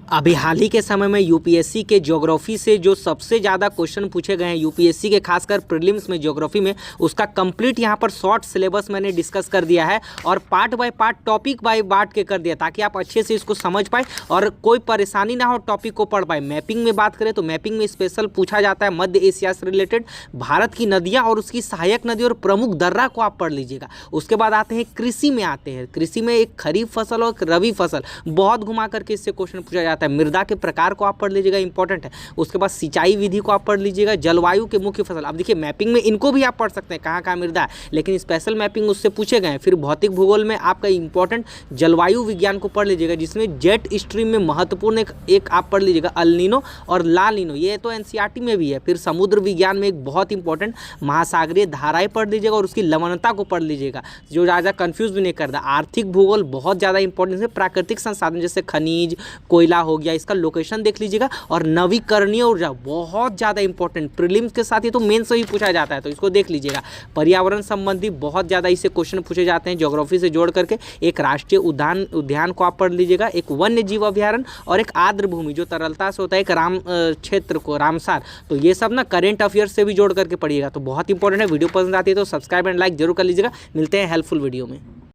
अभी हाल ही के समय में यूपीएससी के ज्योग्राफी से जो सबसे ज़्यादा क्वेश्चन पूछे गए हैं यूपीएससी के, खासकर प्रीलिम्स में ज्योग्राफी में, उसका कंप्लीट यहाँ पर शॉर्ट सिलेबस मैंने डिस्कस कर दिया है और part by part, topic by बांट के कर दिया, ताकि आप अच्छे से इसको समझ पाए और कोई परेशानी ना हो, टॉपिक को पढ़ पाए। मैपिंग में बात करें तो मैपिंग में स्पेशल पूछा जाता है मध्य एशिया से रिलेटेड भारत की नदियाँ और उसकी सहायक नदी और प्रमुख दर्रा को आप पढ़ लीजिएगा। उसके बाद आते हैं कृषि में, कृषि में एक खरीफ फसल और रबी फसल, बहुत घुमा करके इससे क्वेश्चन पूछा जाता है। मृदा के प्रकार को आप पढ़ लीजिएगा, इंपॉर्टेंट है। उसके बाद सिंचाई विधि को आप पढ़ लीजिएगा, जलवायु के मुख्य फसल। अब देखिए मैपिंग में इनको भी आप पढ़ सकते हैं कहाँ कहाँ मृदा है, लेकिन स्पेशल मैपिंग उससे पूछे गए हैं। फिर भौतिक भूगोल में आपका इंपॉर्टेंट जलवायु विज्ञान को पढ़ लीजिएगा, जिसमें जेट स्ट्रीम में महत्वपूर्ण एक आप पढ़ लीजिएगा अल्नीनो और लानिनो, ये तो एनसीईआरटी में भी है। फिर समुद्र विज्ञान में एक बहुत इंपॉर्टेंट महासागरीय धाराएं पढ़ लीजिएगा और उसकी लवणता को पढ़ लीजिएगा, जो ज़्यादा कंफ्यूज भी नहीं करता। आर्थिक भूगोल बहुत ज़्यादा इंपॉर्टेंट है। प्राकृतिक संसाधन जैसे खनिज, कोयला हो गया, इसका लोकेशन देख लीजिएगा। और नवीकरणीय ऊर्जा बहुत ज़्यादा इंपॉर्टेंट, प्रीलिम्स के साथ ही तो मेन से ही पूछा जाता है, तो इसको देख लीजिएगा। पर्यावरण संबंधी बहुत ज़्यादा इससे क्वेश्चन पूछे जाते हैं ज्योग्राफी से जोड़ करके। एक राष्ट्रीय उद्यान को आप पढ़ लीजिएगा, एक वन्य जीव अभ्यारण्य और एक आर्द्र भूमि जो तरलता से होता है, एक राम क्षेत्र को रामसार। तो ये सब ना करेंट अफेयर्स से भी जोड़ करके पढ़िएगा, तो बहुत इंपॉर्टेंट है। वीडियो पसंद आती है तो सब्सक्राइब एंड लाइक जरूर कर लीजिएगा। मिलते हैं हेल्पफुल वीडियो में।